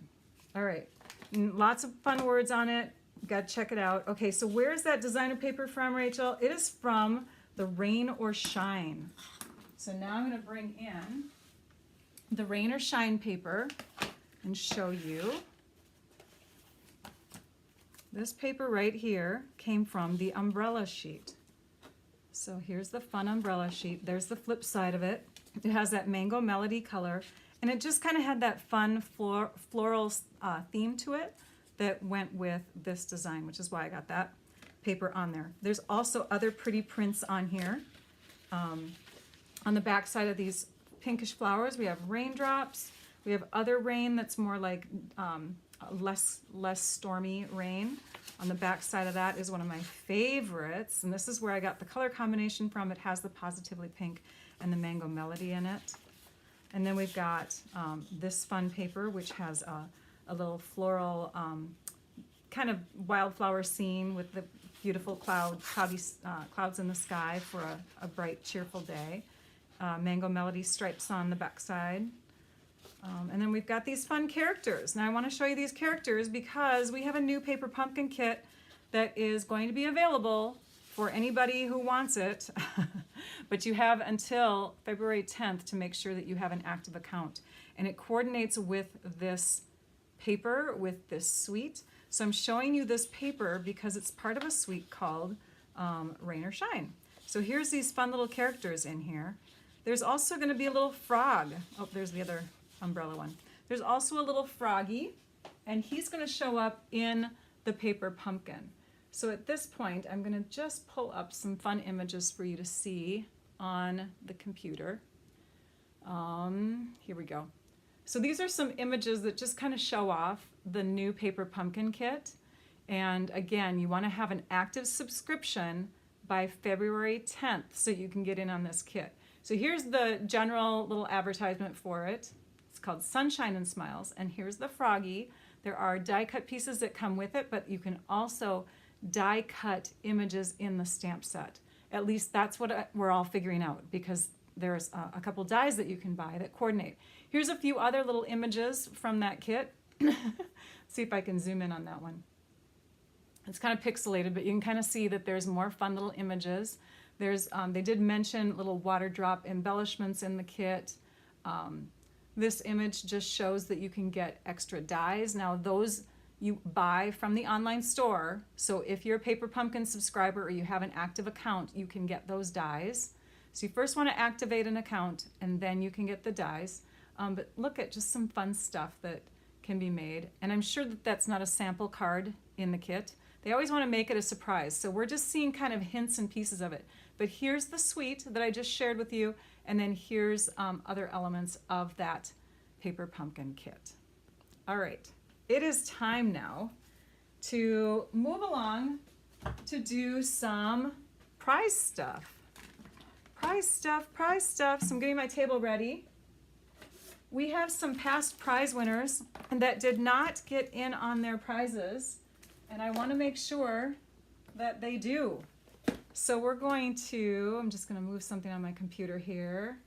All right, lots of fun words on it. Got to check it out. Okay, so where's that designer paper from, Rachel? It is from the Rain or Shine. So now I'm going to bring in the Rain or Shine paper and show you. This paper right here came from the umbrella sheet. So here's the fun umbrella sheet. There's the flip side of it. It has that Mango Melody color, and it just kind of had that fun floral theme to it that went with this design, which is why I got that paper on there. There's also other pretty prints on here. On the back side of these pinkish flowers, we have raindrops. We have other rain that's more like less stormy rain. On the back side of that is one of my favorites, and this is where I got the color combination from. It has the Positively Pink and the Mango Melody in it. And then we've got this fun paper, which has a little floral kind of wildflower scene with the beautiful clouds in the sky for a bright, cheerful day. Mango Melody stripes on the back side. And then we've got these fun characters. Now I want to show you these characters because we have a new paper pumpkin kit that is going to be available for anybody who wants it. But you have until February 10th to make sure that you have an active account. And it coordinates with this paper, with this suite. So I'm showing you this paper because it's part of a suite called Rain or Shine. So here's these fun little characters in here. There's also going to be a little frog. Oh, there's the other umbrella one. There's also a little froggy, and he's going to show up in the paper pumpkin. So at this point, I'm going to just pull up some fun images for you to see on the computer. Here we go. So these are some images that just kind of show off the new paper pumpkin kit. And again, you want to have an active subscription by February 10th so you can get in on this kit. So here's the general little advertisement for it. It's called Sunshine and Smiles. And here's the froggy. There are die cut pieces that come with it, but you can also die cut images in the stamp set. At least that's what we're all figuring out, because there's a couple dies that you can buy that coordinate. Here's a few other little images from that kit. See if I can zoom in on that one. It's kind of pixelated, but you can kind of see that there's more fun little images. There's, they did mention little water drop embellishments in the kit. This image just shows that you can get extra dies. Now those you buy from the online store. So if you're a Paper Pumpkin subscriber or you have an active account, you can get those dies. So you first want to activate an account and then you can get the dies. But look at just some fun stuff that can be made. And I'm sure that that's not a sample card in the kit. They always want to make it a surprise. So we're just seeing kind of hints and pieces of it. But here's the suite that I just shared with you. And then here's other elements of that Paper Pumpkin kit. All right, it is time now to move along to do some prize stuff. Prize stuff, prize stuff. So I'm getting my table ready. We have some past prize winners that did not get in on their prizes, and I want to make sure that they do. So we're going to, I'm just going to move something on my computer here.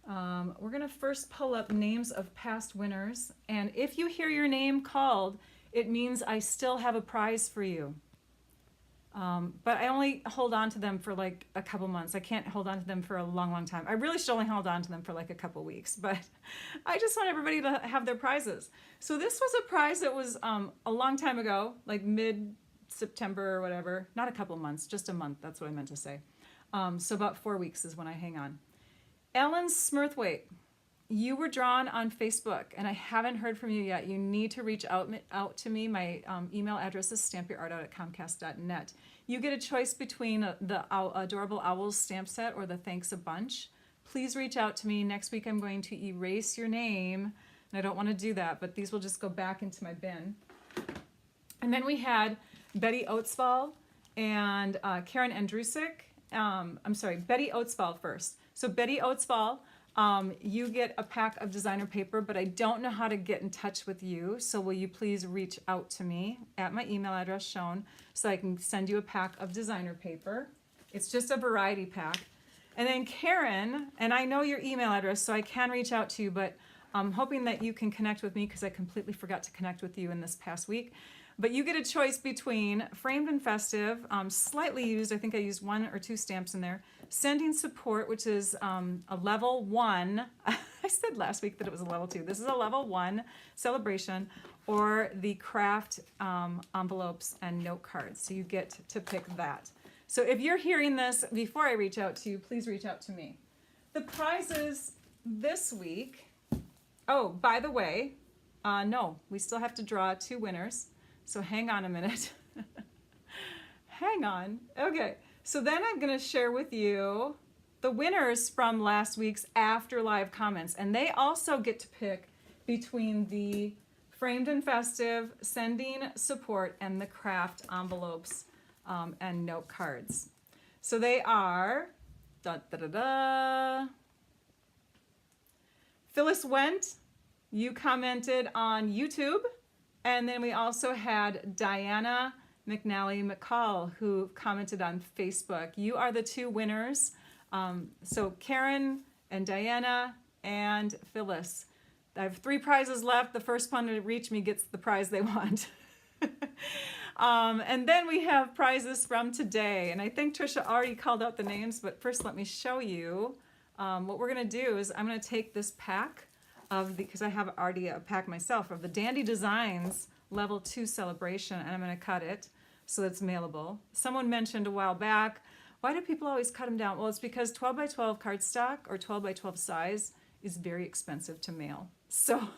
We're going to first pull up names of past winners, and if you hear your name called, it means I still have a prize for you. But I only hold on to them for like a couple months. I can't hold on to them for a long, long time. I really should only hold on to them for like a couple weeks, but I just want everybody to have their prizes. So this was a prize that was a long time ago, like mid-September or whatever. Not a couple months, just a month. That's what I meant to say. So about 4 weeks is when I hang on. Ellen Smurthwaite, you were drawn on Facebook, and I haven't heard from you yet. You need to reach out to me. My email address is stampyourartout@comcast.net. You get a choice between the Adorable Owls stamp set or the Thanks a Bunch. Please reach out to me. Next week I'm going to erase your name, and I don't want to do that, but these will just go back into my bin. And then we had Betty Oatsfall and Karen Andrusik. I'm sorry, Betty Oatsfall first. So Betty Oatsfall, you get a pack of designer paper, but I don't know how to get in touch with you. So will you please reach out to me at my email address shown so I can send you a pack of designer paper. It's just a variety pack. And then Karen, and I know your email address, so I can reach out to you, but I'm hoping that you can connect with me because I completely forgot to connect with you in this past week. But you get a choice between Framed and Festive, slightly used, I think I used 1 or 2 stamps in there, Sending Support, which is a level 1. I said last week that it was a level 2. This is a level 1 celebration, or the craft envelopes and note cards. So you get to pick that. So if you're hearing this before I reach out to you, please reach out to me. The prizes this week, oh, by the way, no, we still have to draw 2 winners. So hang on a minute. Hang on. Okay. So then I'm going to share with you the winners from last week's After Live comments. And they also get to pick between the Framed and Festive, Sending Support, and the craft envelopes and note cards. So they are Phyllis Wendt, you commented on YouTube. And then we also had Diana McNally McCall, who commented on Facebook. You are the 2 winners. So Karen and Diana and Phyllis. I have 3 prizes left. The first one to reach me gets the prize they want. And then we have prizes from today. And I think Trisha already called out the names, but first let me show you. What we're going to do is I'm going to take this pack of the, because I have already a pack myself, of the Dandy Designs level 2 celebration, and I'm going to cut it so it's mailable. Someone mentioned a while back, why do people always cut them down? Well, it's because 12 by 12 cardstock or 12 by 12 size is very expensive to mail. So I'm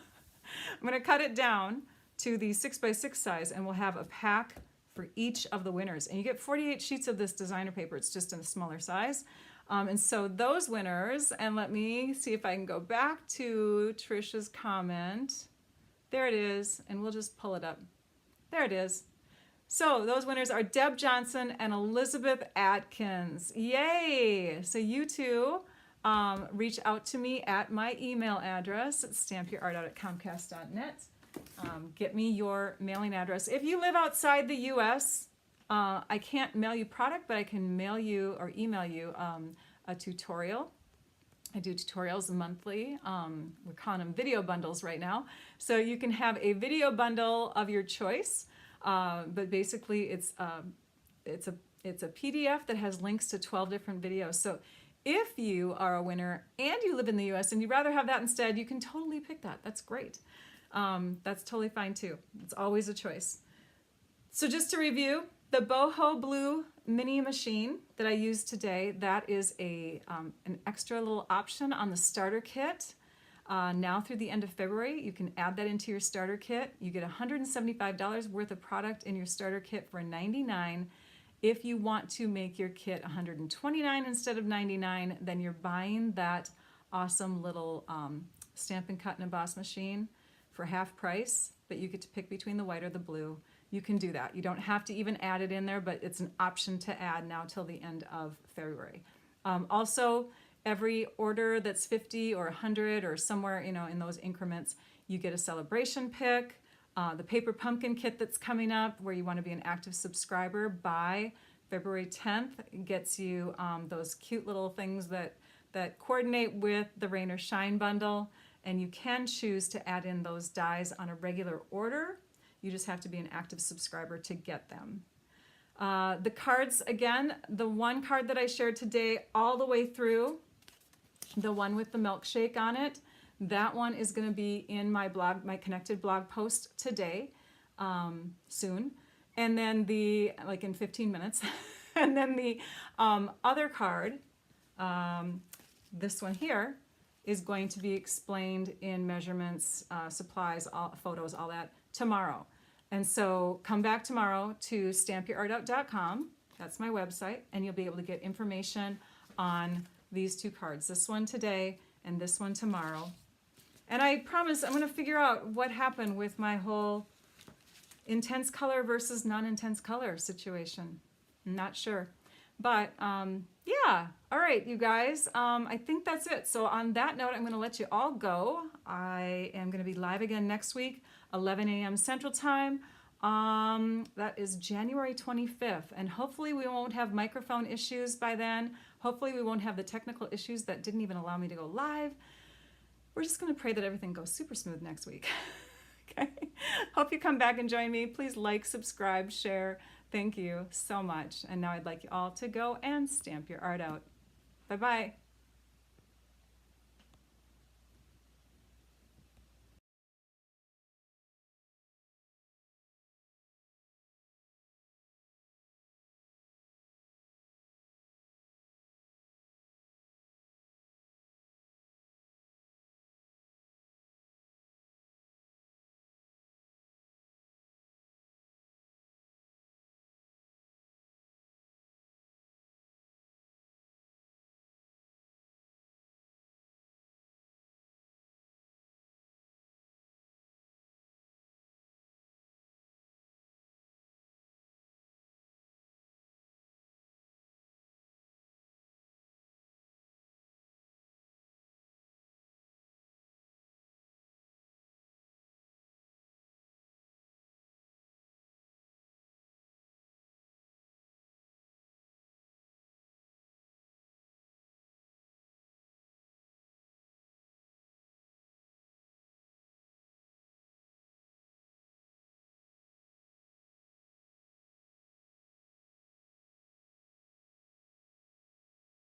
going to cut it down to the 6 by 6 size, and we'll have a pack for each of the winners. And you get 48 sheets of this designer paper. It's just in a smaller size. And so those winners, and let me see if I can go back to Trisha's comment. There it is, and we'll just pull it up. There it is. So those winners are Deb Johnson and Elizabeth Atkins. Yay! So you two reach out to me at my email address at stampyourartout@comcast.net. Get me your mailing address. If you live outside the U.S., I can't mail you product, but I can mail you or email you a tutorial. I do tutorials monthly. We're calling them video bundles right now. So you can have a video bundle of your choice. But basically it's a PDF that has links to 12 different videos. So if you are a winner and you live in the US and you'd rather have that instead, you can totally pick that. That's great. That's totally fine too. It's always a choice. So just to review, the boho blue mini machine that I used today, that is an extra little option on the starter kit. Now through the end of February, you can add that into your starter kit. You get $175 worth of product in your starter kit for $99. If you want to make your kit $129 instead of $99, then you're buying that awesome little stamp and cut and emboss machine for half price, but you get to pick between the white or the blue. You can do that. You don't have to even add it in there, but it's an option to add now till the end of February. Also, every order that's 50 or 100 or somewhere, in those increments, you get a celebration pick. The paper pumpkin kit that's coming up, where you want to be an active subscriber by February 10th, gets you those cute little things that coordinate with the Rain or Shine bundle. And you can choose to add in those dies on a regular order. You just have to be an active subscriber to get them. The cards, again, the one card that I shared today all the way through, the one with the milkshake on it, that one is going to be in my blog, my connected blog post today, soon. And then in 15 minutes. And then the other card, this one here, is going to be explained in measurements, supplies, photos, all that tomorrow. And so come back tomorrow to stampyourartout.com. That's my website, and you'll be able to get information on these two cards, this one today and this one tomorrow. And I promise I'm going to figure out what happened with my whole intense color versus non-intense color situation. I'm not sure. But yeah, all right, you guys, I think that's it. So on that note, I'm going to let you all go. I am going to be live again next week, 11 a.m. Central Time. That is January 25th, and hopefully we won't have microphone issues by then. Hopefully we won't have the technical issues that didn't even allow me to go live. We're just going to pray that everything goes super smooth next week. Okay. Hope you come back and join me. Please like, subscribe, share. Thank you so much. And now I'd like you all to go and stamp your art out. Bye-bye.